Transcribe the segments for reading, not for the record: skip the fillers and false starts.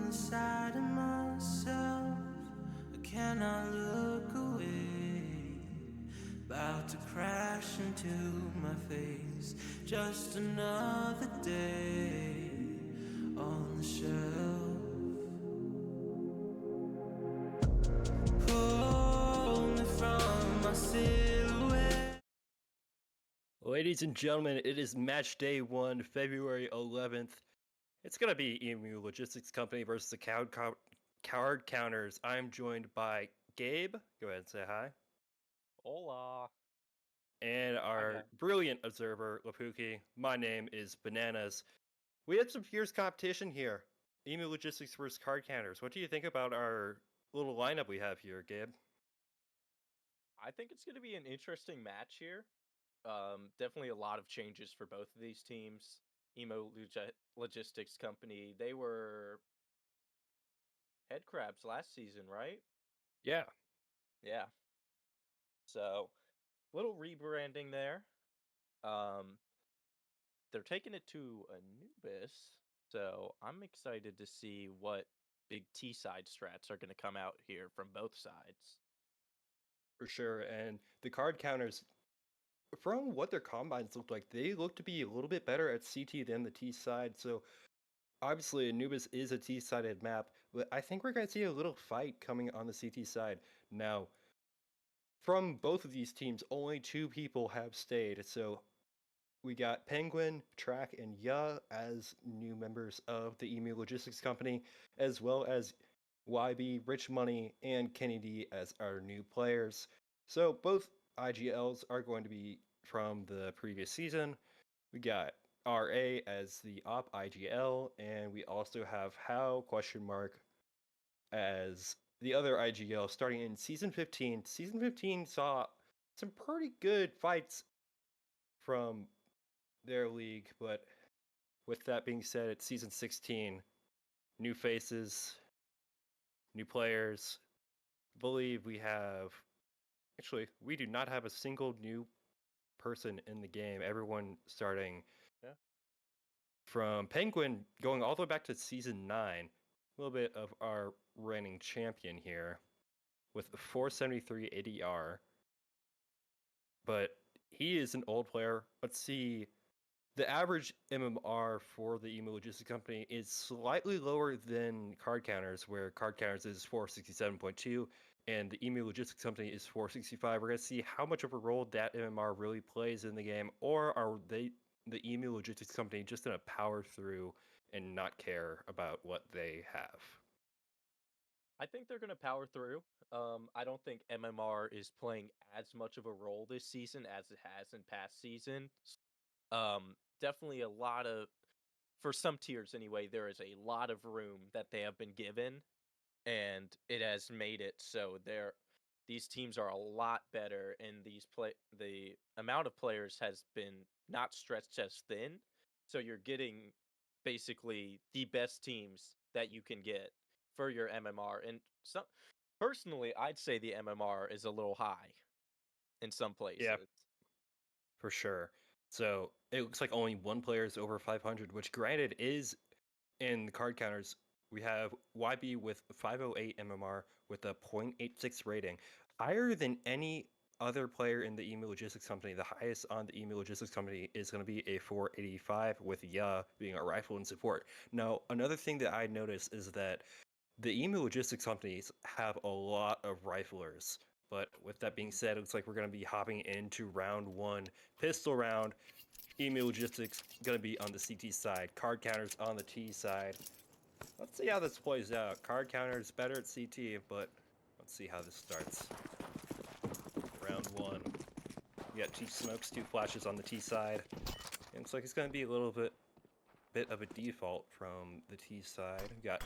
inside of myself, I cannot look away. About to crash into my face. Just another day on the shelf. Pull me from my silhouette. Ladies and gentlemen, it is match day 1, February 11th. It's going to be EMU Logistics Company versus the Coward Counters. I'm joined by Gabe. Go ahead and say hi. Hola. And our brilliant observer, Lapuki. My name is Bananas. We had some fierce competition here. EMU Logistics versus Card Counters. What do you think about our little lineup we have here, Gabe? I think it's going to be an interesting match here. Definitely a lot of changes for both of these teams. Logistics Company, they were head crabs last season, right? Yeah. Yeah. So, little rebranding there. They're taking it to Anubis, so I'm excited to see what big T-side strats are going to come out here from both sides. For sure, and the Card Counters, from what their combines look like, they look to be a little bit better at CT than the T side. So obviously Anubis is a T-sided map, but I think we're going to see a little fight coming on the CT side. Now, from both of these teams, only 2 people have stayed. So we got Penguin, Track, and Ya as new members of the EMU Logistics Company, as well as YB, Rich Money, and Kenny D as our new players. So both IGLs are going to be from the previous season. We got RA as the op IGL, and we also have How as the other IGL starting in season 15. Season 15 saw some pretty good fights from their league, but with that being said, it's season 16. New faces, new players. I believe we have... Actually, we do not have a single new person in the game. Everyone starting from Penguin going all the way back to season 9. A little bit of our reigning champion here with 473 ADR. But he is an old player. Let's see. The average MMR for the EMU Logistics Company is slightly lower than Card Counters, where Card Counters is 467.2 and the EMU Logistics Company is 465. We're going to see how much of a role that MMR really plays in the game, or are the EMU Logistics Company just going to power through and not care about what they have? I think they're going to power through. I don't think MMR is playing as much of a role this season as it has in past seasons. Definitely a lot of, for some tiers anyway, there is a lot of room that they have been given, and it has made it so these teams are a lot better, and the amount of players has been not stretched as thin, so you're getting basically the best teams that you can get for your MMR. And personally, I'd say the MMR is a little high in some places. Yeah, for sure. So it looks like only one player is over 500, which granted is in the Card Counters. We have YB with 508 MMR with a 0.86 rating, higher than any other player in the EMU Logistics Company. The highest on the EMU Logistics Company is going to be a 485 with Ya being a rifle and support. Now, another thing that I noticed is that the EMU Logistics Companies have a lot of riflers. But with that being said, it looks like we're going to be hopping into round 1, pistol round. EMU Logistics going to be on the CT side, Card Counters on the T side. Let's see how this plays out. Card Counters better at CT, but let's see how this starts. Round 1. We got 2 smokes, 2 flashes on the T side. It looks like it's going to be a little bit of a default from the T side. We got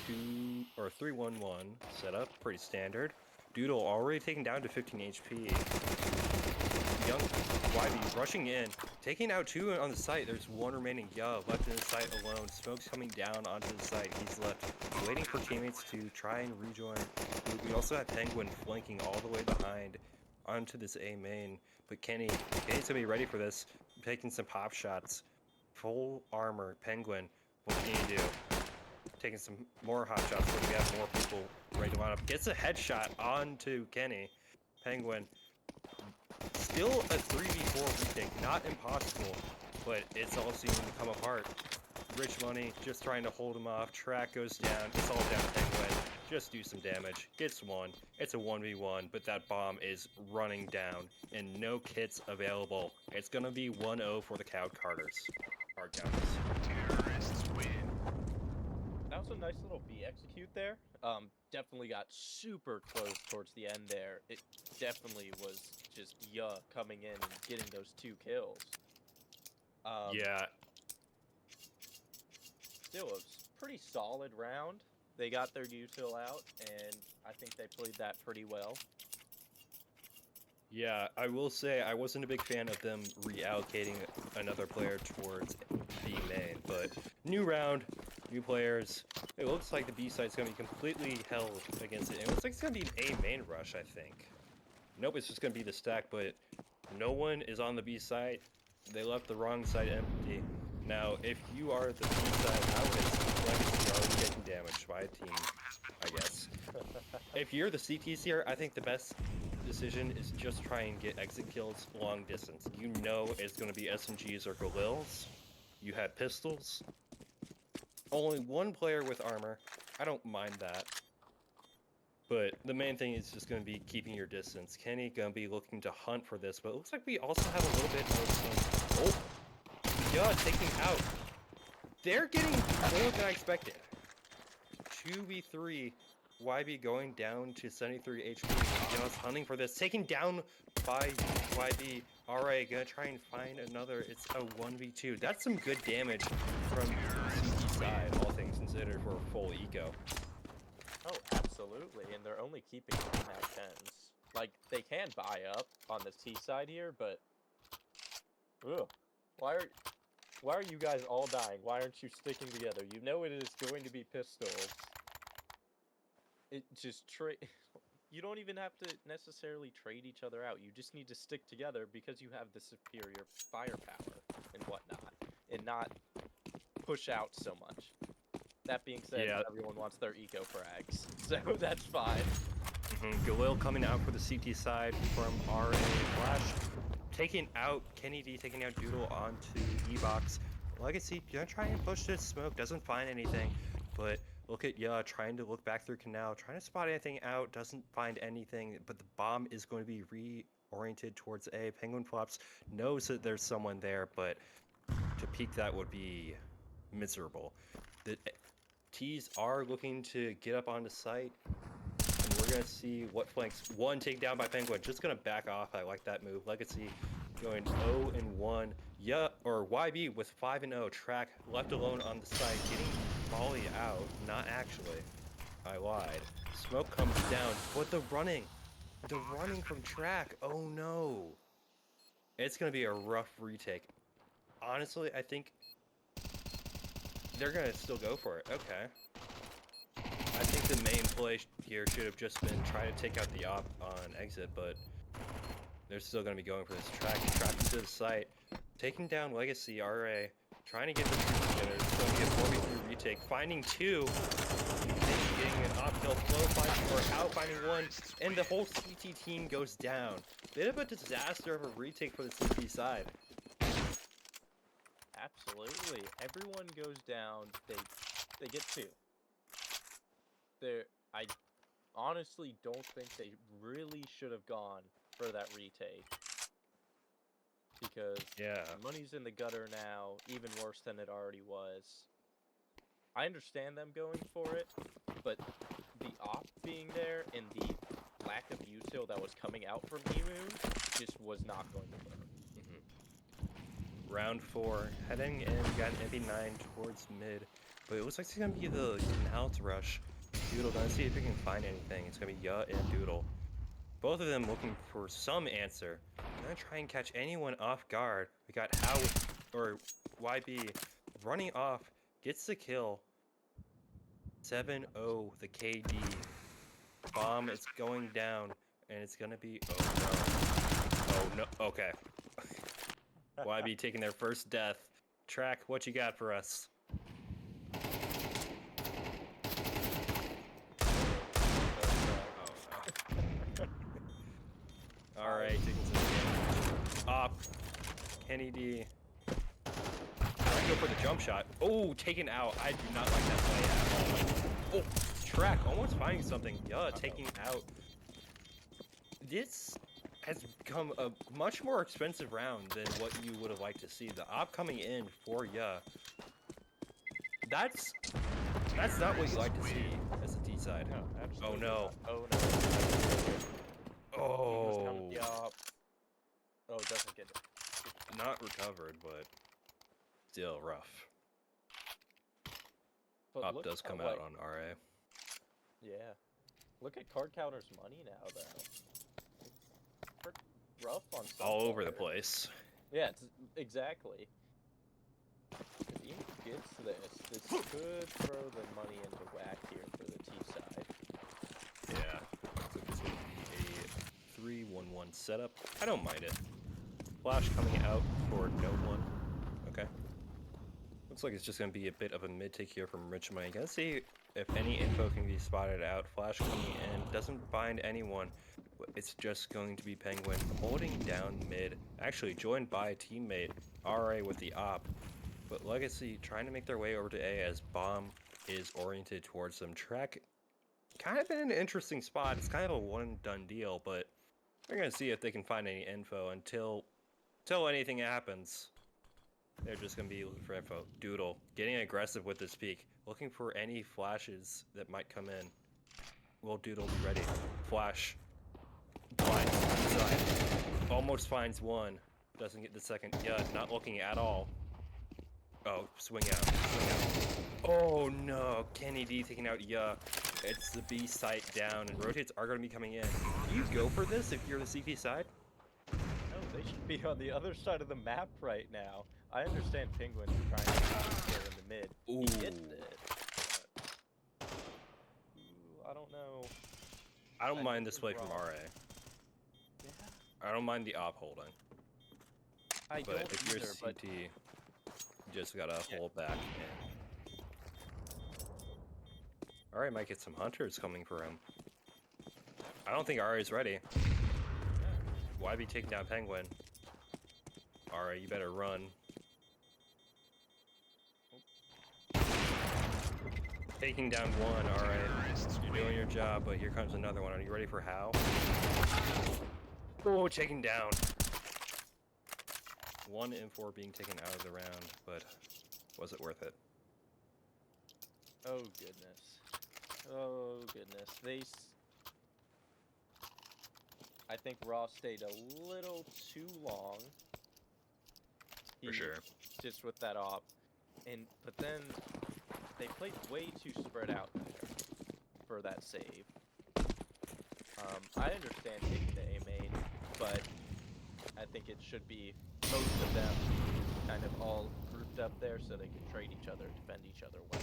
3-1-1 set up, pretty standard. Doodle already taken down to 15 HP. Young YB rushing in, taking out 2 on the site. There's 1 remaining Ya left in the site alone. Smoke's coming down onto the site. He's left waiting for teammates to try and rejoin. We also have Penguin flanking all the way behind onto this A main. But Kenny's gonna be ready for this, taking some pop shots. Full armor, Penguin. What can you do? taking some more hot shots when we have more people ready to line up. Gets a headshot onto Kenny. Penguin. Still a 3v4 retake. Not impossible, but it's all seeming to come apart. Rich Money just trying to hold him off. Track goes down. It's all down to Penguin. Just do some damage. Gets one. It's a 1v1, but that bomb is running down and no kits available. It's gonna be 1-0 for the Card Counters. Terrorists win. That was a nice little B execute there. Definitely got super close towards the end there. It definitely was just coming in and getting those 2 kills. Yeah. Still a pretty solid round. They got their util out, and I think they played that pretty well. Yeah, I will say I wasn't a big fan of them reallocating another player towards B main, but new round, new players. It looks like the B site's gonna be completely held against it. It looks like it's gonna be an A main rush, I think. Nope, it's just gonna be the stack, but no one is on the B site. They left the wrong side empty. Now, if you are the B side out, it's Legacy already getting damaged by a team, I guess. If you're the CTCer, I think the best decision is just try and get exit kills long distance. You know it's going to be SMGs or Galils. You have pistols. Only one player with armor. I don't mind that. But the main thing is just going to be keeping your distance. Kenny going to be looking to hunt for this, but it looks like we also have a little bit of some... Oh! Yeah, taking out. They're getting more than I expected. 2v3. YB going down to 73 HP. Just hunting for this. Taken down by YB. Alright, gonna try and find another. It's a 1v2. That's some good damage from CT side, all things considered, for a full eco. Oh, absolutely. And they're only keeping 10 out of 10s. Like, they can buy up on the T side here, but... Ugh. Why are you guys all dying? Why aren't you sticking together? You know it is going to be pistols. It just you don't even have to necessarily trade each other out. You just need to stick together because you have the superior firepower and whatnot, and not push out so much. That being said, Yeah. everyone wants their eco frags, so that's fine. Galil coming out for the CT side from RA Flash. Taking out Kenny D, taking out Doodle onto E-Box. Legacy gonna try and push this smoke, doesn't find anything, but look at trying to look back through Canal, trying to spot anything out, doesn't find anything, but the bomb is going to be reoriented towards A. Penguin Flops knows that there's someone there, but to peek that would be miserable. The T's are looking to get up onto site, and we're going to see what flanks. One takedown by Penguin, just going to back off. I like that move. Legacy going 0-1. Yeah, or YB with 5-0. Track left alone on the site, getting volley out. Not actually. I lied. Smoke comes down, but the running from Track. Oh no. It's going to be a rough retake. Honestly, I think they're going to still go for it. Okay. I think the main play here should have just been trying to take out the op on exit, but they're still going to be going for this. Track into the site, taking down Legacy RA, trying to get the troops together. It's going to be a 4v3 retake, finding 2, getting an op kill, finding 1, and the whole CT team goes down. Bit of a disaster of a retake for the CT side. Absolutely. Everyone goes down. They get 2. I honestly don't think they really should have gone for that retake. Because money's in the gutter now, even worse than it already was. I understand them going for it, but the op being there and the lack of util that was coming out from Emu just was not going to work. Round 4, heading in, we got an MD9 towards mid, but it looks like it's going to be the Canals rush. Doodle, gonna see if we can find anything. It's going to be and Doodle. Both of them looking for some answer. Gonna try and catch anyone off guard. We got YB running off, gets the kill. 7-0, the KD. Bomb is going down, and it's gonna be, oh no, okay. YB taking their first death. Track, what you got for us? All right, taking some damage. Up. Kenny D. Trying to go for the jump shot. Oh, taken out. I do not like that play at all. Oh, Track almost finding something. Yeah, taking out. This has become a much more expensive round than what you would have liked to see. The op coming in for ya. That's not what you like to see as a D side. No, Oh absolutely no. not. Oh no. He goes down with the op. Oh, it doesn't get it. Not recovered, but still rough. But Op look does how, come like, out on RA. Yeah. Look at card counter's money now, though. Pretty rough on some All over the players. place. Yeah, it's, exactly. If he gets this could throw the money into whack here for the T side. Yeah. Looks like it's going to be a 3-1-1 setup. I don't mind it. Flash coming out for no one. Okay. Looks like it's just going to be a bit of a mid-take here from Rich Money. Gonna see if any info can be spotted out. Flash coming in. Doesn't find anyone. But it's just going to be Penguin holding down mid. Actually joined by a teammate. RA with the op. But Legacy trying to make their way over to A as Bomb is oriented towards them. Track kind of in an interesting spot. It's kind of a one-and-done deal, but we're going to see if they can find any info until anything happens. They're just going to be looking for info. Doodle, getting aggressive with this peek. Looking for any flashes that might come in. Will Doodle be ready? Flash. Blinds inside. Almost finds one. Doesn't get the second. Yeah, not looking at all. Oh, swing out. Swing out. Oh no, Kenny D taking out Yeah. It's the B site down, and rotates are going to be coming in. Do you go for this if you're the CT side? No, they should be on the other side of the map right now. I understand Penguin's trying to kill in the mid. Ooh. He gets it. But, ooh, I don't know. I don't mind think this he's play from wrong. RA. Yeah, I don't mind the op holding. I But don't if you're either, but CT, you just gotta hold back. And... Alright, might get some hunters coming for him. I don't think RA is ready. Why be taking down Penguin? Alright, you better run. Taking down one, alright. You're doing your job, but here comes another one. Are you ready for how? Oh, taking down. One M4 being taken out of the round, but was it worth it? oh goodness. Oh goodness. I think Ross stayed a little too long. For sure. Just with that op. But then they played way too spread out there for that save. I understand taking the A main, but I think it should be most of them kind of all grouped up there so they can trade each other, defend each other well.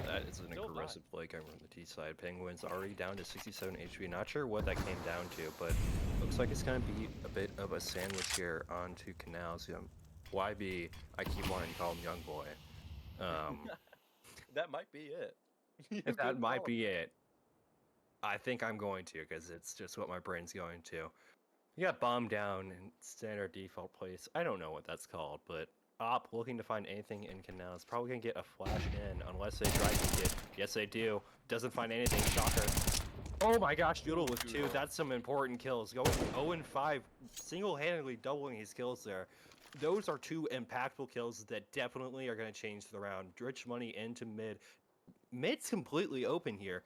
That is an Still aggressive play coming from the T side. Penguins already down to 67 HP. Not sure what that came down to, but looks like it's going to be a bit of a sandwich here onto Canals. YB, I keep wanting to call him Young Boy. That might be it. You That could might call be it. I think I'm going to, because it's just what my brain's going to. You got Bomb down in standard default place. I don't know what that's called, but op looking to find anything in Canals. Probably going to get a flash in, unless they try to get. Yes, they do. Doesn't find anything. Shocker. Oh my gosh, Doodle with two. That's some important kills. Going 0-5, single-handedly doubling his kills there. Those are two impactful kills that definitely are going to change the round. Rich Money into mid. Mid's completely open here,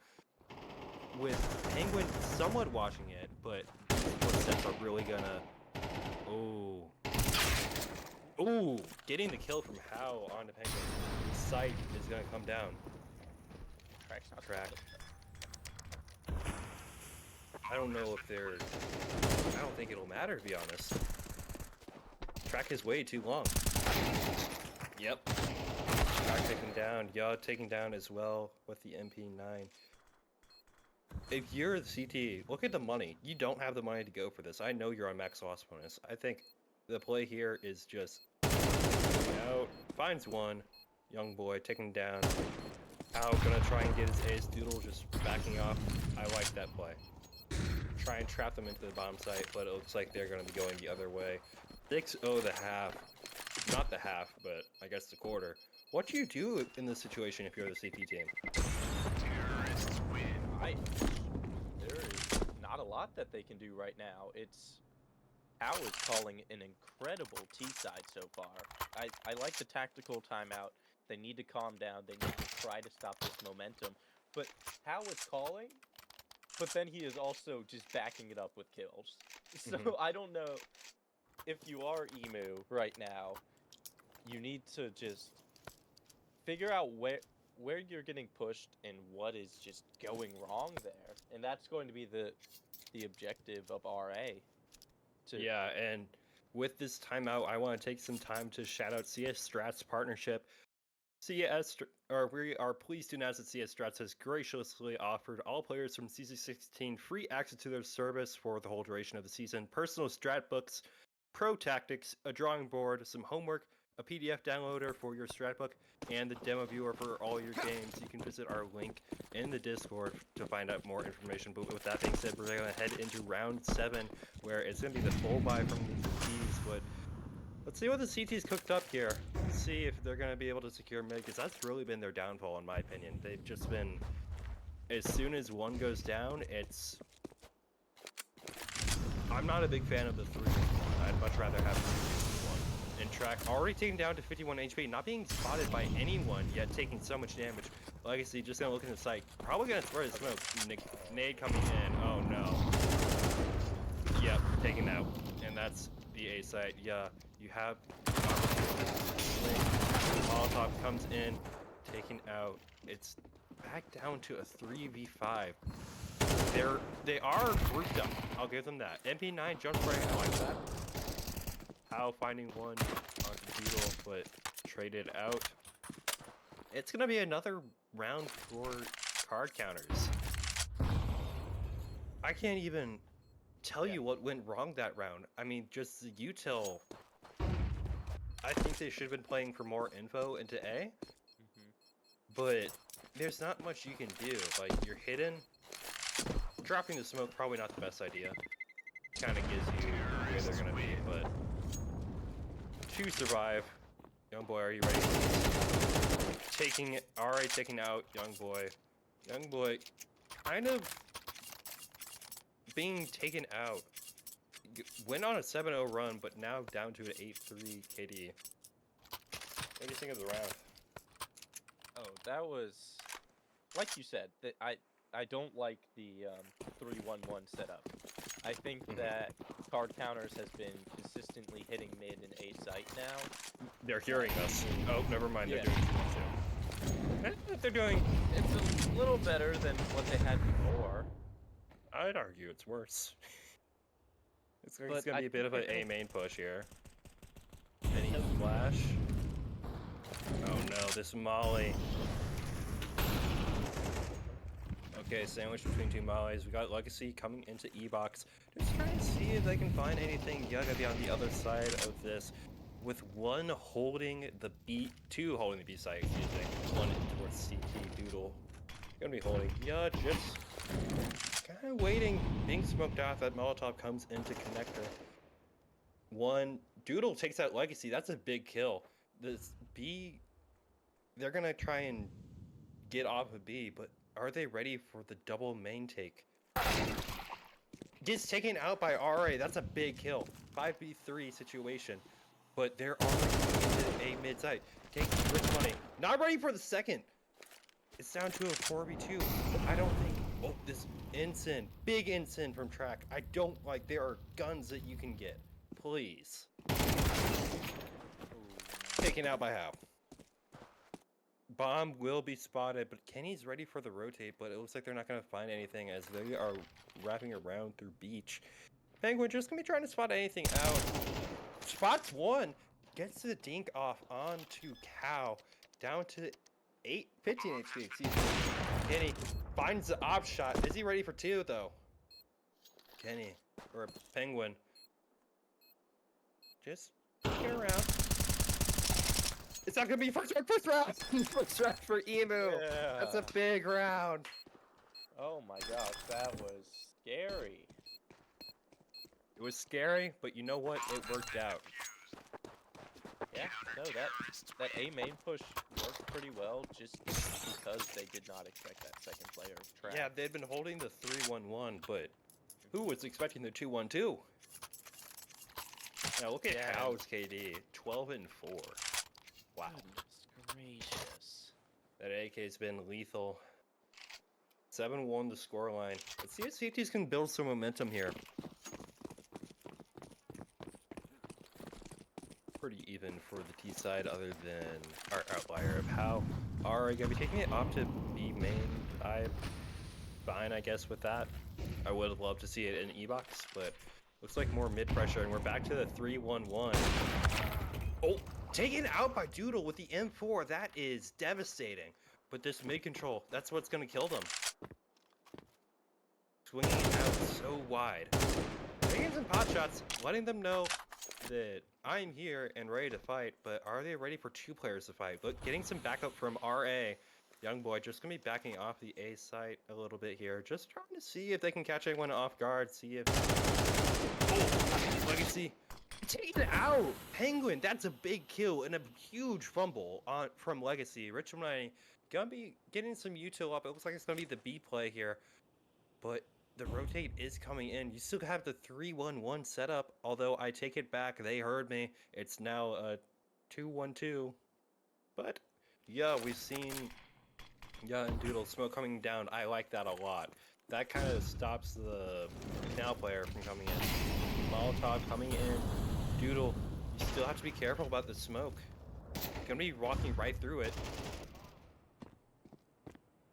with Penguin somewhat watching it, but footsteps are really gonna... Ooh, getting the kill from How onto Penguin. Sight is gonna come down. Crack's not Crack. I don't know if they're... I don't think it'll matter, to be honest. Track is way too long. Yep. Track taking down. Yaw taking down as well with the MP9. If you're the CT, look at the money. You don't have the money to go for this. I know you're on max loss bonus. I think the play here is just out. Finds one. Young Boy taking down. How gonna try and get his ace. Doodle just backing off. I like that play. try and trap them into the bomb site, but it looks like they're going to be going the other way. 6-0 the half. Not the half, but I guess the quarter. What do you do in this situation if you're the CT team? Terrorists win. There is not a lot that they can do right now. It's How is calling an incredible T side so far. I like the tactical timeout. They need to calm down. They need to try to stop this momentum. But How is calling, but then he is also just backing it up with kills. So I don't know if you are Emu right now. You need to just figure out where you're getting pushed and what is just going wrong there, and that's going to be the objective of RA. Yeah, and with this timeout, I want to take some time to shout out CS Strats partnership. We are pleased to announce that CS Strats has graciously offered all players from CC16 free access to their service for the whole duration of the season. Personal strat books, pro tactics, a drawing board, some homework, a PDF downloader for your strat book, and the demo viewer for all your games. You can visit our link in the Discord to find out more information. But with that being said, we're going to head into round 7, where it's going to be the full buy from the CTs. But let's see what the CTs cooked up here. Let's see if they're going to be able to secure mid, because that's really been their downfall, in my opinion. They've just been, as soon as one goes down, it's... I'm not a big fan of the 3-1. I'd much rather have 3-1. And Track already taken down to 51 HP, not being spotted by anyone, yet taking so much damage. Legacy just gonna look in the site, probably gonna throw the smoke. Nade coming in, oh no. Yep, taken out. And that's the A site. Yeah, you have... Molotov comes in, taken out. It's back down to a 3v5. They are grouped up. I'll give them that. MD1 jump spray, I like that. How finding one on the Beetle, but traded out. It's gonna be another round for card counters. I can't even tell you what went wrong that round. I mean, just the util. I think they should have been playing for more info into A, but there's not much you can do. Like, you're hidden. Dropping the smoke, probably not the best idea. Kind of gives you where they're gonna be, but to survive. Young boy, are you ready? Taking it, alright, taking out young boy. Young boy, kind of being taken out. Went on a 7-0 run, but now down to an 8-3 KD. What do you think of the round? Oh, that was, like you said, that I don't like the 3-1-1 setup. I think that card counters has been consistently hitting mid and A site now. They're hearing us. Oh, never mind. Yeah. They're doing too much. They're doing. It's a little better than what they had before. I'd argue it's worse. It's gonna But be I a bit of think an they're A main push here. Any flash? Oh no, this Molly. Okay, sandwich between two Mollies. We got Legacy coming into E-Box. Just trying to see if they can find anything. Yeah, gotta be on the other side of this. With one holding the B, two holding the B side, excuse me. One towards CT Doodle. Gonna be holding. Yeah, just kind of waiting. Being smoked off. That Molotov comes into connector. One Doodle takes out Legacy. That's a big kill. This B, they're gonna try and get off of B, but are they ready for the double main take? Gets taken out by RA. That's a big kill. 5v3 situation. But they're already into a mid side. Takes rich money. Not ready for the second. It's down to a 4v2. I don't think... Oh, this Ensign. Big Ensign from Track. I don't like... There are guns that you can get. Please. Taken out by How. Bomb will be spotted, but Kenny's ready for the rotate, but it looks like they're not going to find anything as they are wrapping around through Beach. Penguin just going to be trying to spot anything out. Spots one. Gets the dink off onto Cow. Down to 15 HP, excuse me. Kenny finds the op shot. Is he ready for two, though? Kenny, or Penguin. Just looking around. It's not gonna be first round! First round for Emu! Yeah. That's a big round! Oh my gosh, that was scary. It was scary, but you know what? It worked out. Yeah, no, that A main push worked pretty well just because they did not expect that second player of track. Yeah, they'd been holding the 3-1-1, but who was expecting the 2-1-2? Now look at Yeah. How's KD, 12-4. Wow, Goodness gracious. that AK's been lethal. 7-1 the scoreline. Let's see if CTs can build some momentum here. Pretty even for the T side, other than our outlier of how are gonna be taking it off to B main. I'm fine, I guess, with that. I would have loved to see it in E-Box, but looks like more mid pressure, and we're back to the 3-1-1. Oh, taken out by Doodle with the M4. That is devastating. But this mid control, that's what's gonna kill them. Swinging it out so wide. Taking some pot shots, letting them know that I'm here and ready to fight, but are they ready for two players to fight? Look, getting some backup from RA. Young boy just gonna be backing off the A site a little bit here, just trying to see if they can catch anyone off guard, see if... Oh, Legacy taken out! Penguin, that's a big kill and a huge fumble from Legacy. Rich Money gonna be getting some util up. It looks like it's gonna be the B play here, but the rotate is coming in. You still have the 3-1-1 setup, although I take it back. They heard me. It's now a 2-1-2. But yeah, we've seen and Doodle smoke coming down. I like that a lot. That kind of stops the canal player from coming in. Molotov coming in. Doodle, you still have to be careful about the smoke. Gonna be walking right through it.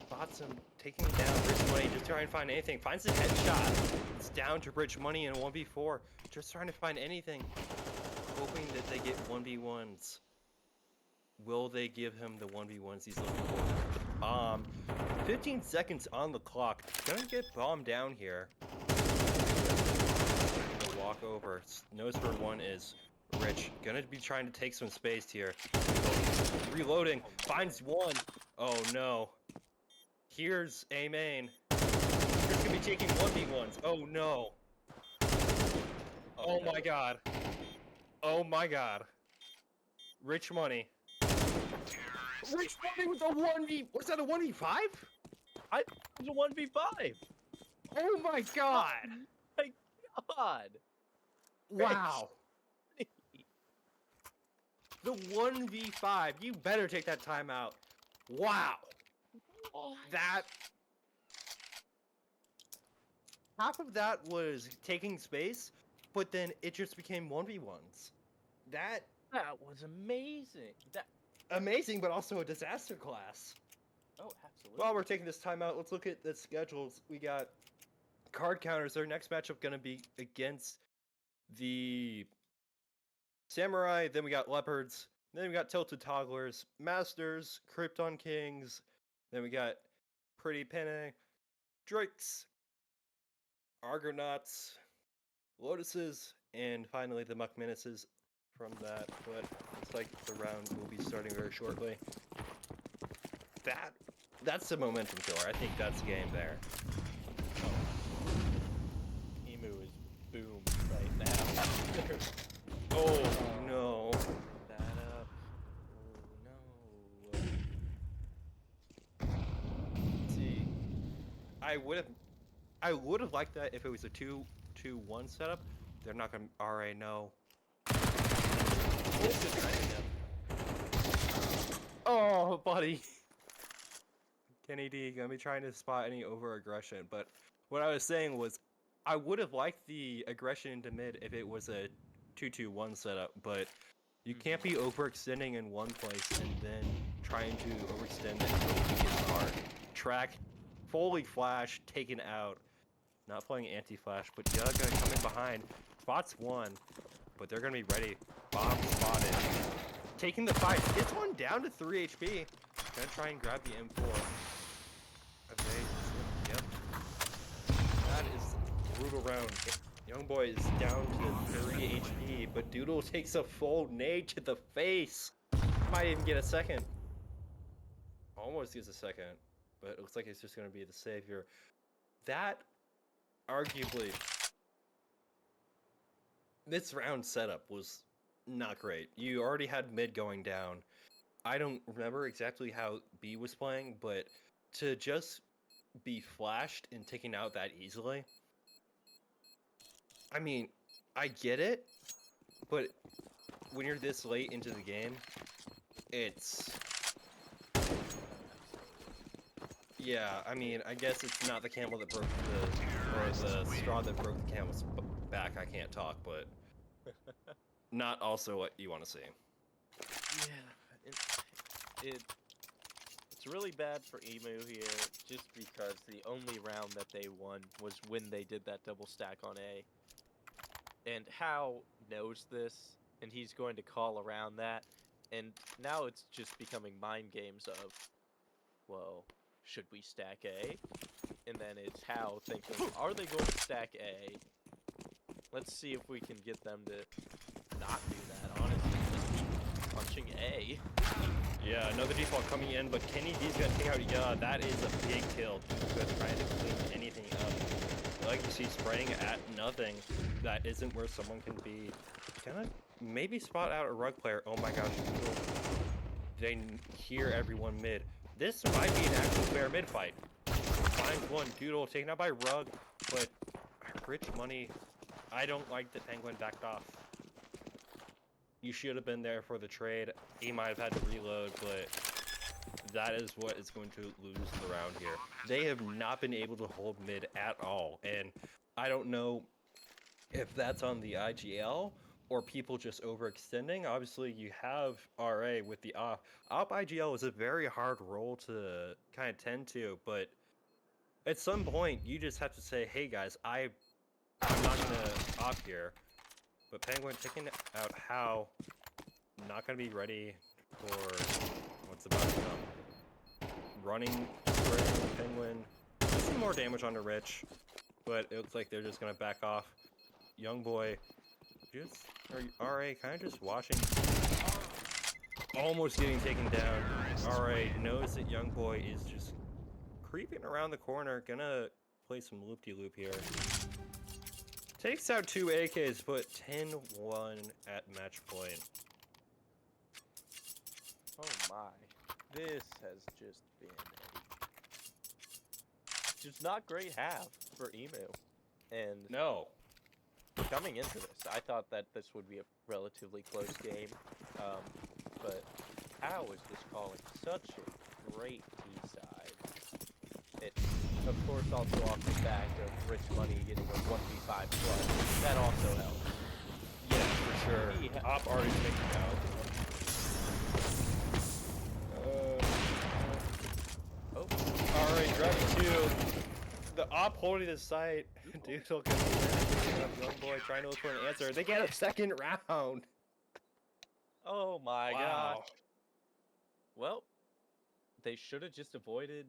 Spots him, taking it down. Rich Money just trying to find anything. Finds the headshot. It's down to Rich Money in 1v4. Just trying to find anything. Hoping that they get 1v1s. Will they give him the 1v1s he's looking for? The bomb. 15 seconds on the clock. Gonna get bombed down here. Gonna walk over. Knows where one is. Rich. Gonna be trying to take some space here. Reloading. Finds one. Oh no. Here's A main. Here's gonna be taking 1v1s. Oh no. Oh my god. Oh my god. Rich Money. Rich Money with a 1v... What's that, a 1v5? It was a 1v5. Oh my god. My god. Wow. The 1v5. You better take that timeout. Wow. That... Half of that was taking space, but then it just became 1v1s. That was amazing. amazing, but also a disaster class. Oh, absolutely. While we're taking this timeout, let's look at the schedules. We got card counters. Their next matchup going to be against the Samurai. Then we got Leopards. Then we got Tilted Togglers, Masters, Krypton Kings. Then we got Pretty Penne, Drakes, Argonauts, Lotuses, and finally the Muck Menaces from that. But looks like the round will be starting very shortly. That's the momentum killer. I think that's the game there. Emu is boom right now. Oh no. That up. Oh no. See, I would have liked that if it was a 2-2-1 setup. They're not gonna RA no. Oh, buddy. Kenny D gonna be trying to spot any over aggression, but what I was saying was I would have liked the aggression into mid if it was a 2-2-1 setup, but you can't be overextending in one place and then trying to overextend until it gets hard. Track, fully flash, taken out. Not playing anti-flash, but Yug gonna come in behind. Spots one, but they're gonna be ready. Bomb spotted. Taking the fight. Gets one down to 3 HP. Gonna try and grab the M4. Okay. Yep. That is a brutal round. Young boy is down to 30 HP, but Doodle takes a full nade to the face. Might even get a second. Almost gets a second, but it looks like it's just gonna be the savior. That arguably this round setup was not great. You already had mid going down. I don't remember exactly how B was playing, but to just be flashed and taken out that easily. I mean, I get it, but when you're this late into the game, it's... Yeah, I mean, I guess it's not the camel that broke or the straw that broke the camel's back. I can't talk, but not also what you want to see. Yeah, it's really bad for Emu here, just because the only round that they won was when they did that double stack on A. And Hao knows this, and he's going to call around that, and now it's just becoming mind games of, well, should we stack A? And then it's Hao thinking, are they going to stack A? Let's see if we can get them to not do that, honestly. Just keep punching A. Yeah, another default coming in, but Kenny D's gonna take out. Yeah, that is a big kill. Just trying to clean anything up. I like to see spraying at nothing that isn't where someone can be. Gonna maybe spot out a rug player. Oh my gosh. They hear everyone mid. This might be an actual fair mid fight. Finds one. Doodle taken out by rug, but rich money. I don't like that Penguin backed off. You should have been there for the trade. He might have had to reload, but that is what is going to lose the round here. They have not been able to hold mid at all, and I don't know if that's on the IGL or people just overextending. Obviously, you have RA with the op. Op IGL is a very hard role to kind of tend to, but at some point, you just have to say, hey guys, I'm not going to op here. But Penguin taking out Hao, not going to be ready for what's about to come. Running, spraying Penguin, some more damage onto Rich, but it looks like they're just going to back off. Young boy, just, or RA kind of just watching, almost getting taken down. RA knows that Young boy is just creeping around the corner, gonna play some loop-de-loop here. Takes out 2 AKs, but 10-1 at match point. Oh my. This has just been just not great half for Emu. And No. coming into this, I thought that this would be a relatively close game. But Hao is just calling such a great B-side. It, of course, also off the back of Rich Money getting a 1v5 plus. That also helps. Yeah, for sure. Op already taken out. Alright, grabbing 2. The op holding the site. Dude, young boy trying to look for an answer. They get a second round. Oh my Wow. gosh. Well, they should have just avoided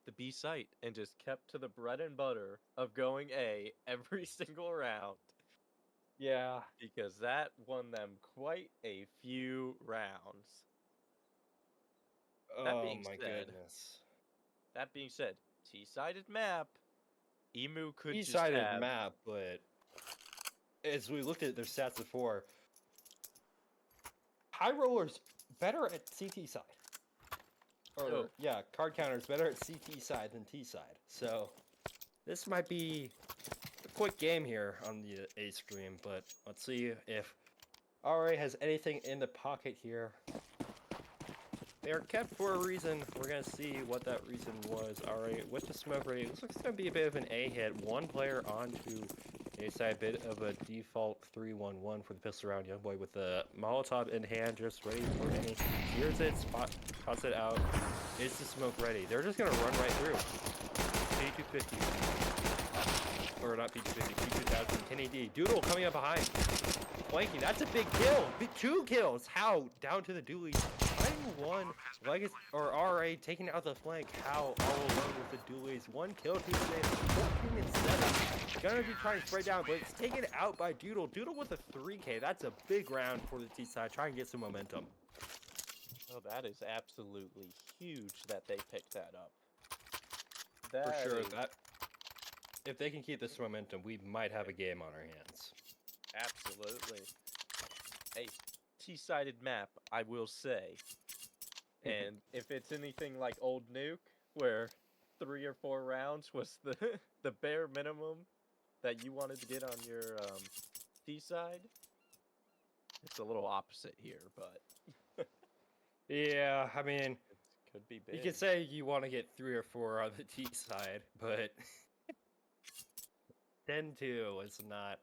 the B site and just kept to the bread and butter of going A every single round. Yeah. Because that won them quite a few rounds. That Oh being my said, goodness. That being said, T-sided map, Emu could just T-sided have... map, but as we looked at their stats before, high rollers better at CT side. Or, yeah, card counters better at CT side than T side. So, this might be a quick game here on the A stream, but let's see if RA has anything in the pocket here. They are kept for a reason. We're going to see what that reason was. RA with the smoke rate. Looks like it's going to be a bit of an A hit. One player onto A side, bit of a default 3-1-1 for the pistol round. Young boy with the Molotov in hand, just ready for any. Here's it, spots it out. Is the smoke ready? They're just going to run right through. P250. Or not P250, P2000. Kenny D. Doodle coming up behind. Flanking. That's a big kill. Big 2 kills. How? Down to the dualies. One Legacy or RA taking out the flank. How all alone with the dualies. 1 kill, 2 saves, 14 and 7. Gonna be trying to spray down, but it's taken out by Doodle. Doodle with a 3K. That's a big round for the T side. Try and get some momentum. Oh, that is absolutely huge that they picked that up. For sure. That if they can keep this momentum, we might have a game on our hands. Absolutely. A T-sided map, I will say. And if it's anything like Old Nuke, where 3 or 4 rounds was the the bare minimum that you wanted to get on your T side, it's a little opposite here, but Yeah, I mean, it could be you big. could say you want to get 3 or 4 on the T side, but 10-2 is not.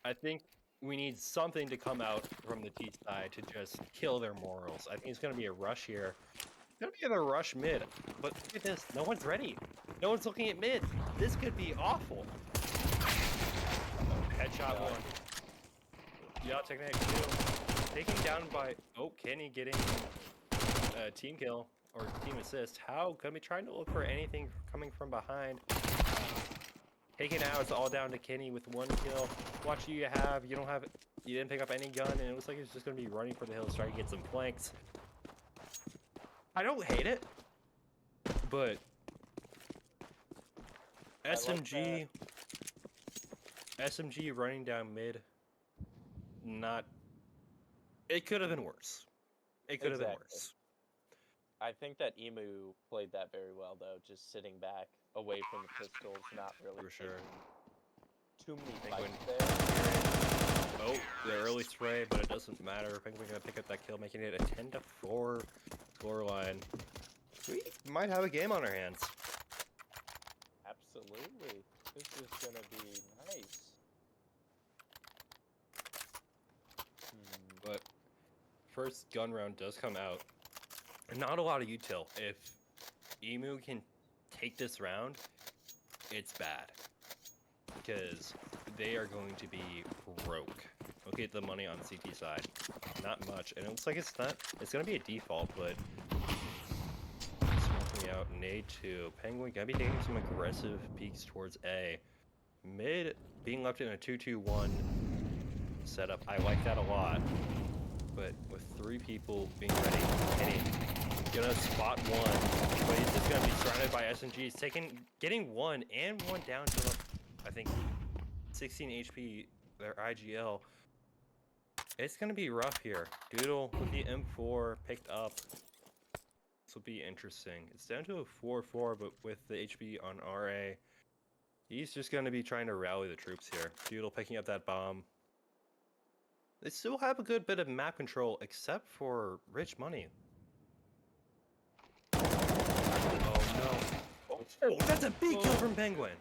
I think we need something to come out from the T side to just kill their morals. I think it's going to be a rush here. It's going to be a rush mid, but look at this. No one's ready. No one's looking at mid. This could be awful. Headshot one. Yeah, technique two. Taken down by, Kenny getting a team kill or team assist. How? Gonna be trying to look for anything coming from behind. Taken out, it's all down to Kenny with 1 kill. Watch who you have. You didn't pick up any gun, and it looks like he's just gonna be running for the hills, trying to get some flanks. I don't hate it, but SMG running down mid, it could have been worse. It could have been worse. I think that Emu played that very well, though, just sitting back, away from the pistols, not really For sure. too many Penguin. fights there. Oh, the early spray, but it doesn't matter. Penguin gonna pick up that kill, making it a 10-4 scoreline. We might have a game on our hands. Absolutely. This is gonna be nice. But first gun round does come out. Not a lot of util. If Emu can take this round, it's bad. Because they are going to be broke. Look at the money on CT side. Not much. And it looks like it's going to be a default, but smoking out nade 2. Penguin going to be taking some aggressive peeks towards A. Mid being left in a 2-2-1 setup. I like that a lot. But with 3 people being ready, Kenny gonna spot 1, but he's just gonna be surrounded by SMGs, getting 1 and 1 down to, I think, 16 HP, their IGL. It's gonna be rough here. Doodle with the M4 picked up. This will be interesting. It's down to a 4-4, but with the HP on RA, he's just gonna be trying to rally the troops here. Doodle picking up that bomb. They still have a good bit of map control, except for rich money. Oh no. Oh, that's a big kill from Penguin.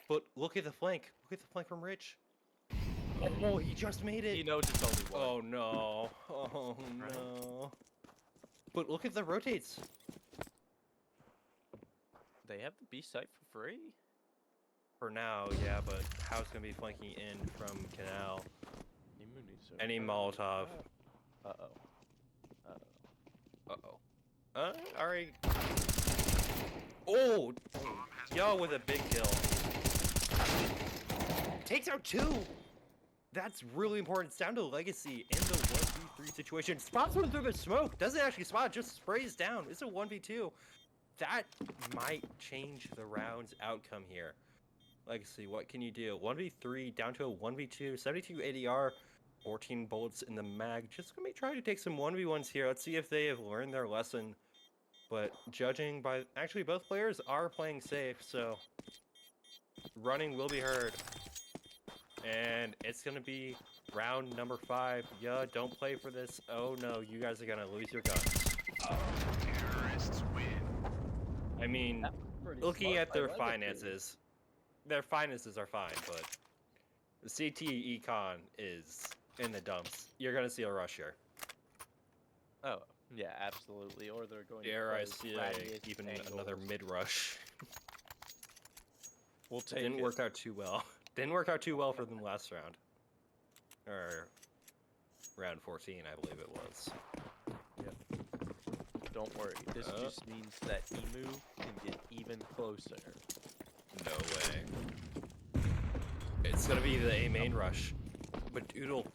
But look at the flank. Look at the flank from Rich. Oh, he just made it. He knows it's only 1. Oh no. Oh no. But look at the rotates. They have the B site for free? For now, yeah, but how's gonna be flanking in from Canal? Any Molotov. Uh-oh. Alright. Oh! Yo, with a big kill. Takes out 2! That's really important. It's down to Legacy in the 1v3 situation. Spots one through the smoke. Doesn't actually spot, just sprays down. It's a 1v2. That might change the round's outcome here. Legacy, what can you do? 1v3 down to a 1v2. 72 ADR. 14 bullets in the mag. Just gonna be trying to take some 1v1s here. Let's see if they have learned their lesson. But judging by... Actually, both players are playing safe, so... Running will be heard. And it's gonna be round number 5. Yeah, don't play for this. Oh no, you guys are gonna lose your guns. Terrorists win. I mean, looking at their finances... Their finances are fine, but... The CT Econ is... in the dumps. You're gonna see a rush here. Oh, yeah, absolutely. Or they're going Dare to I play see radius even angles. another mid rush? We'll take Didn't it. work out too well. Didn't work out too well for them last round. Or round 14, I believe it was. Don't worry. This just means that Emu can get even closer. No way. It's gonna be the A main rush. But Doodle,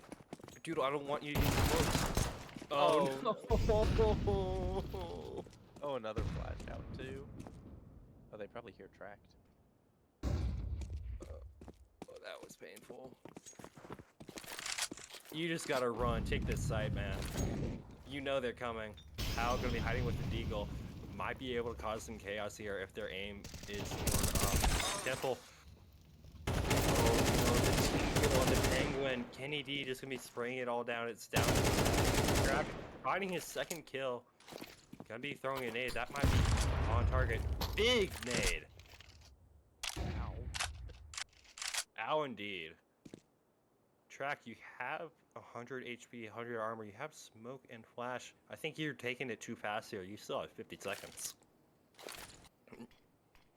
I don't want you to use the smokes. Oh, no. Oh, another flash out too. Oh, they probably hear tracked. Oh, that was painful. You just gotta run. Take this side, man. You know they're coming. Hal gonna be hiding with the Deagle. Might be able to cause some chaos here if their aim is for Temple. Oh no, the Deagle on the Penguin. Kenny D just gonna be spraying it all down. It's down. Trap finding his second kill. Gonna be throwing a nade. That might be on target. Big nade. Ow. Ow, indeed. Track, you have 100 HP, 100 armor. You have smoke and flash. I think you're taking it too fast here. You still have 50 seconds.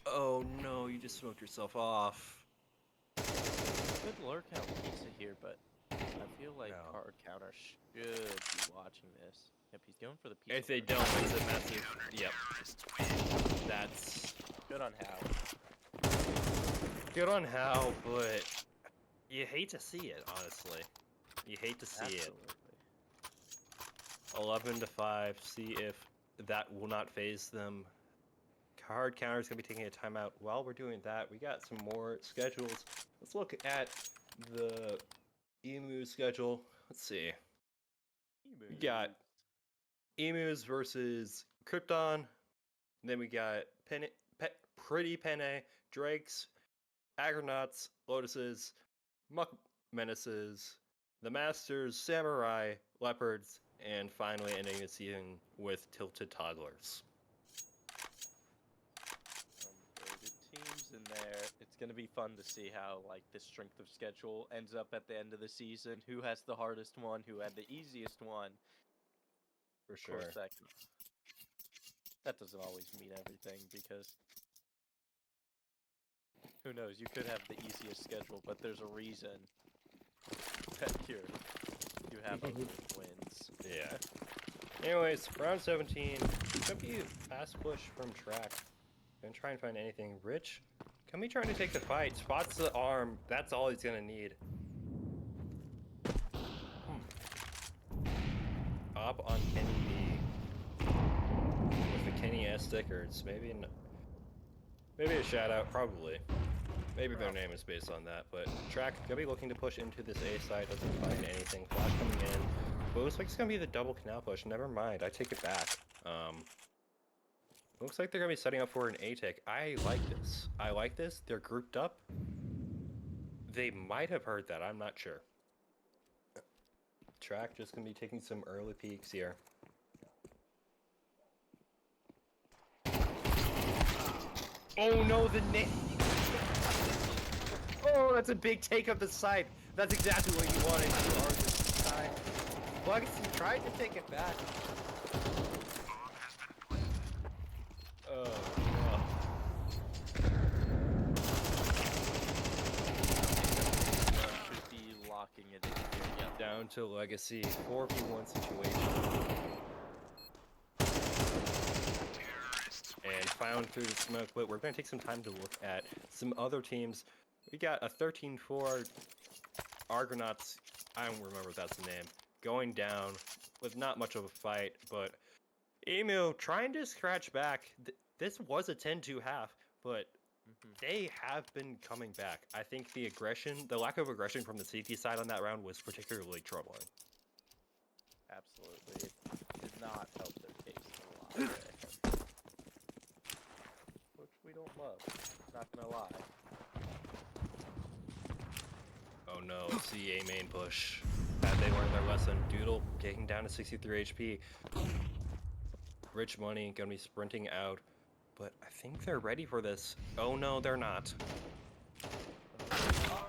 Oh no, you just smoked yourself off. Good lurk out pizza here, but I feel like No. card counter should be watching this. Yep, he's going for the pizza. If they lurk. don't, it's a massive. Yep. That's Good on Hal. good on Hal, but you hate to see it, honestly. You hate to see it. Absolutely. 11-5. See if that will not phase them. Card counter's gonna be taking a timeout. While we're doing that, we got some more schedules. Let's look at the Emu schedule. Let's see. We got Emus versus Krypton. Then we got Pretty Penne, Drakes, Agronauts, Lotuses, Muck Menaces, the Masters, Samurai, Leopards, and finally ending the season with Tilted Toddlers. Good teams in there. It's gonna be fun to see how like the strength of schedule ends up at the end of the season. Who has the hardest one? Who had the easiest one? For Of course, that doesn't always mean everything because who knows? You could have the easiest schedule, but there's a reason that you have other wins. Yeah. Anyways, round 17. Could be a fast push from Track. Gonna try and find anything. Rich, can we try to take the fight? Spots the arm. That's all he's gonna need. Up on Kenny B. With the Kenny S stickers. Maybe a shout out, probably. Maybe their name is based on that, but Track gonna be looking to push into this A side, doesn't find anything. Flash coming in. But it looks like it's gonna be the double canal push. Never mind, I take it back. Looks like they're gonna be setting up for an A take. I like this. I like this. They're grouped up. They might have heard that, I'm not sure. Track just gonna be taking some early peeks here. Oh no, the name! Oh, that's a big take of the side. That's exactly what you wanted to are this time. Legacy tried to take it back. Oh no. Should be locking it in here. Yep. Down to Legacy, 4v1 situation. And found through the smoke, but we're going to take some time to look at some other teams. We got a 13-4 Argonauts, I don't remember if that's the name, going down with not much of a fight, but Emu trying to scratch back. This was a 10-2 half, but they have been coming back. I think the lack of aggression from the CT side on that round was particularly troubling. Absolutely. It did not help their case a lot there. Which we don't love. Not gonna lie. Oh no, it's the A main push. Had they learned their lesson. Doodle getting down to 63 HP. Rich Money gonna be sprinting out, but I think they're ready for this. Oh no, they're not.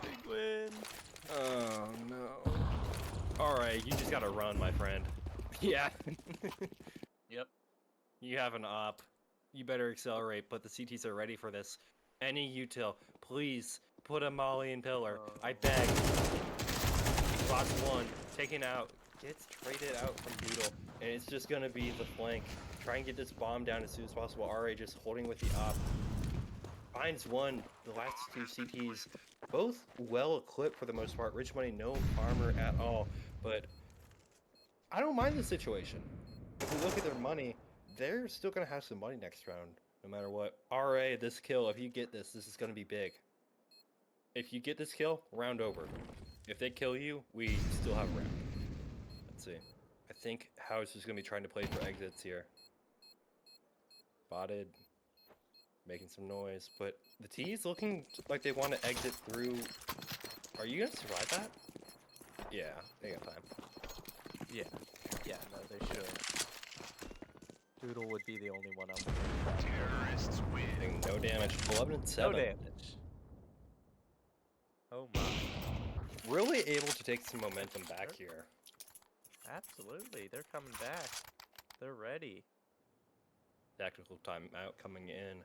Big win! Oh no. Alright, you just gotta run, my friend. Yeah. Yep. You have an op. You better accelerate, but the CTs are ready for this. Any util, please put a molly in pillar. I beg. Spots one, taken out, gets traded out from Doodle, and it's just gonna be the flank. Try and get this bomb down as soon as possible. RA just holding with the op. Finds one, the last two CTs, both well equipped for the most part. Rich Money, no armor at all, but I don't mind the situation. If we look at their money, they're still gonna have some money next round, no matter what. RA, this kill, if you get this, this is gonna be big. If you get this kill, round over. If they kill you, we still have a round. Let's see. I think House is going to be trying to play for exits here. Spotted. Making some noise. But the T's looking like they want to exit through. Are you going to survive that? Yeah, they got time. Yeah. Yeah, no, they should. Doodle would be the only one I'm worried about. Terrorists win. Doing no damage. 11 and 7. No damage. Oh my. Really able to take some momentum back here. Absolutely. They're coming back. They're ready. Tactical timeout coming in.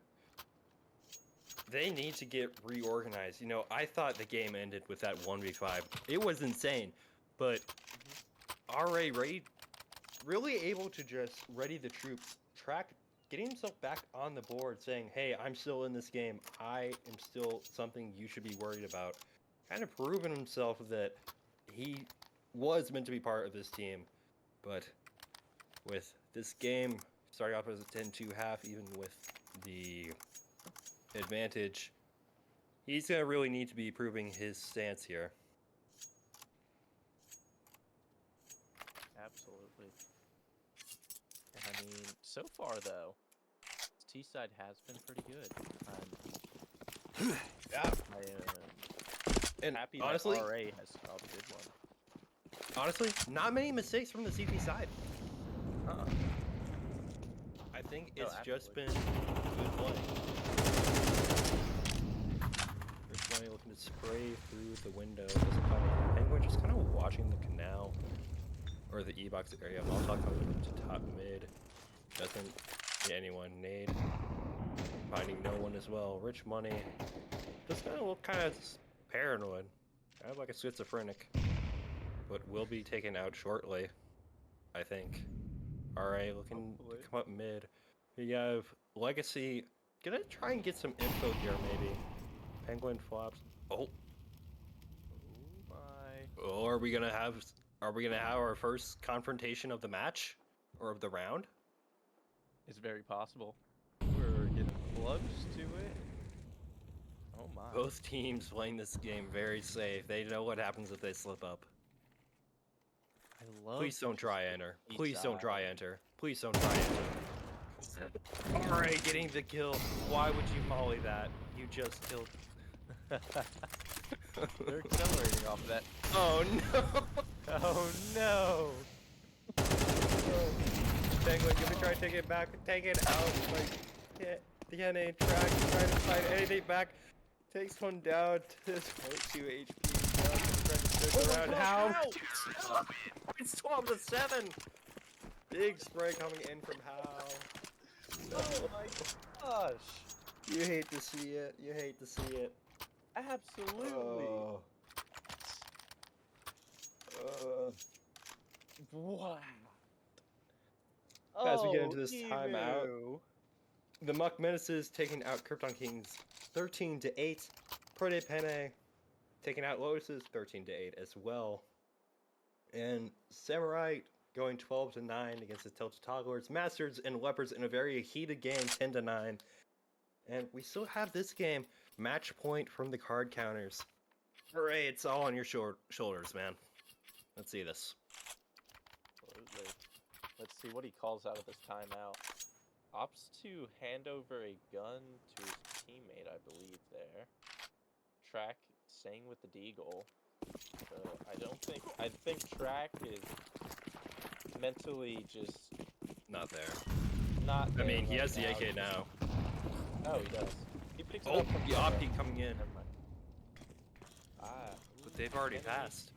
They need to get reorganized. You know, I thought the game ended with that 1v5. It was insane. But RA really able to just ready the troops, getting himself back on the board, saying, hey, I'm still in this game. I am still something you should be worried about. Kind of proving himself that he was meant to be part of this team. But with this game starting off as a 10-2 half, even with the advantage, he's going to really need to be proving his stance here. Absolutely. And I mean, so far though, T-side has been pretty good. Yeah. I am And happy honestly, that RA has found a good one. honestly, not many mistakes from the CT side. Uh-uh. I think No, it's just been absolutely. good play. Rich Money looking to spray through the window. Doesn't find anything. Penguin just kind of watching the canal. Or the E-box area. Molotov coming to top mid. Doesn't see anyone. Nade. Finding no one as well. Rich Money. Just kind of look kind of paranoid. Kind of like a schizophrenic. But will be taken out shortly. I think. Alright, looking Hopefully. to come up mid. We have Legacy. Gonna try and get some info here maybe. Penguin flops. Oh. Oh my. Oh, are we gonna have our first confrontation of the match? Or of the round? It's very possible. We're getting close to it. Oh my. Both teams playing this game very safe. They know what happens if they slip up. I love Please don't just try the enter. east Please don't side. try enter. Please don't try enter. Alright, getting the kill. Why would you molly that? You just killed. They're accelerating off of that. Oh no! Oh no! Penguin, you can try to take it back. Take it out. Like, the NA track. Try to find anything back. Takes one down to 22 HP. Now he's trying to stick around. How? It's 12 to 7. Big spray coming in from How. Oh my gosh! You hate to see it. You hate to see it. Absolutely. Wow. As we get into this Emu. timeout, the Muck Menaces taking out Krypton Kings 13 to 8. Prode Penne taking out Lotuses 13 to 8 as well. And Samurai going 12 to 9 against the Tilted Togglers. Masters and Leopards in a very heated game, 10 to 9. And we still have this game match point from the card counters. Hooray, it's all on your shoulders, man. Let's see this. Absolutely. Let's see what he calls out of this timeout. Opts to hand over a gun to his teammate, I believe, there. Track staying with the Deagle. So I think Track is mentally just Not there. not I there mean, he right has the now. AK now. Oh, he does. He picks it Oh, up from the somewhere. OP coming in. Never mind. Ah. But they've already Kenny. passed.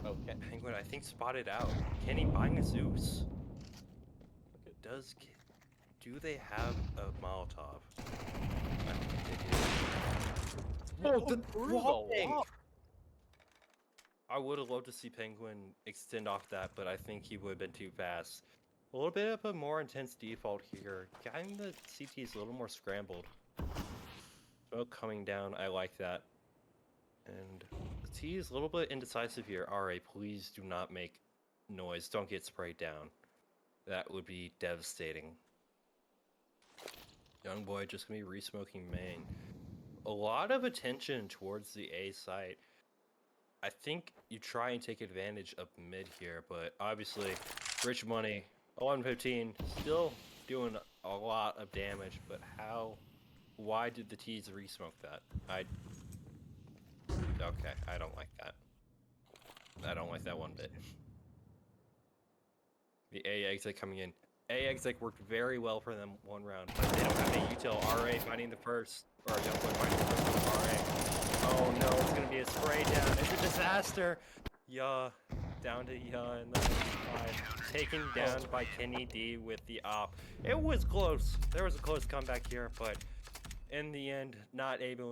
Okay. Penguin, I think, spotted out. Kenny buying a Zeus. Look at Do they have a Molotov? I don't think they do. through the wall. I would have loved to see Penguin extend off that, but I think he would have been too fast. A little bit of a more intense default here. Getting the CTs a little more scrambled. Smoke coming down, I like that. And the T is a little bit indecisive here. RA, please do not make noise. Don't get sprayed down. That would be devastating. Young boy just gonna be re-smoking main. a lot of attention towards the A site. I think you try and take advantage of mid here, but obviously, Rich Money, 11-15, still doing a lot of damage, but why did the T's resmoke that? Okay, I don't like that. I don't like that one bit. The A exit coming in. A exit worked very well for them one round, but they don't have a util. RA finding the first, or Young Boy finding the first with RA. Oh no, it's gonna be a spray down. It's a disaster. Yeah, down to Ya in the 5. Taken down by Kenny D with the op. It was close. There was a close comeback here, but in the end, not able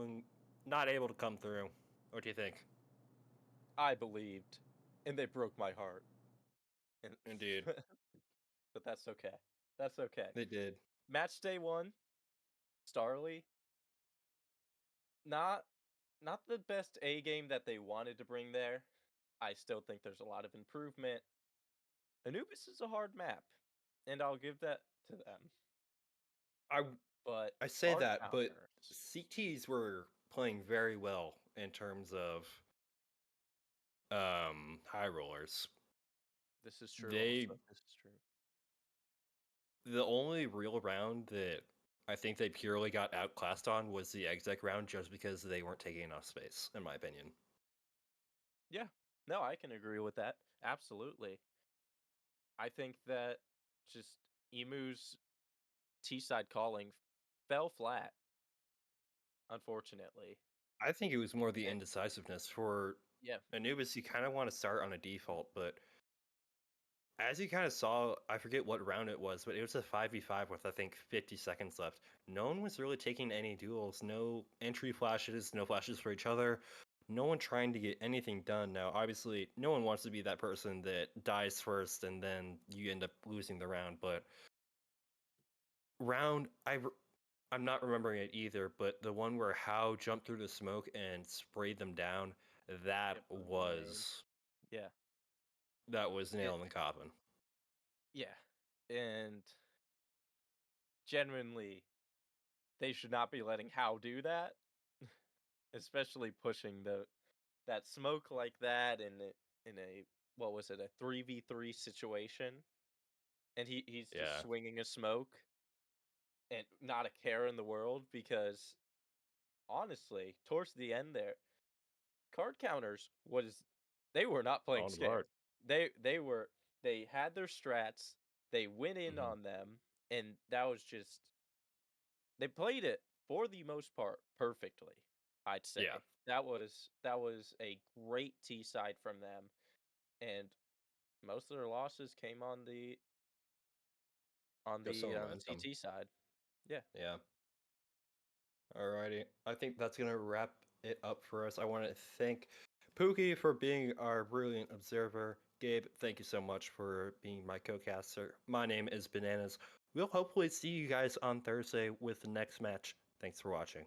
to come through. What do you think? I believed, and they broke my heart. And Indeed, but that's okay. That's okay. they did. Match day 1, Starly. Not the best A game that they wanted to bring there. I still think there's a lot of improvement. Anubis is a hard map, and I'll give that to them. I But I say hard that, but counters. CTs were playing very well in terms of high rollers. This is true. They Also, this is true. the only real round that I think they purely got outclassed on was the exec round, just because they weren't taking enough space, in my opinion. Yeah. No, I can agree with that. Absolutely. I think that just Emu's T-side calling fell flat, unfortunately. I think it was more the And indecisiveness for yeah, Anubis. You kind of want to start on a default, but as you kind of saw, I forget what round it was, but it was a 5v5 with I think 50 seconds left. No one was really taking any duels, no entry flashes, no flashes for each other, no one trying to get anything done. Now, obviously, no one wants to be that person that dies first and then you end up losing the round, but I'm not remembering it either, but the one where How jumped through the smoke and sprayed them down, that it amazing. was Yeah. nail It, in the coffin. yeah. And genuinely, they should not be letting How do that, especially pushing that smoke like that in a what was it, a 3v3 situation, and he's just Yeah. swinging a smoke and not a care in the world because honestly, towards the end there, card counters they were not playing On the scared. board. They had their strats, they went in Mhm. on them, and that was just they played it for the most part perfectly, I'd say. Yeah. That was a great T side from them, and most of their losses came on Just some the momentum. CT side. Yeah. Yeah. Alrighty. I think that's gonna wrap it up for us. I want to thank Pookie for being our brilliant observer. Gabe, thank you so much for being my co-caster. My name is Bananas. We'll hopefully see you guys on Thursday with the next match. Thanks for watching.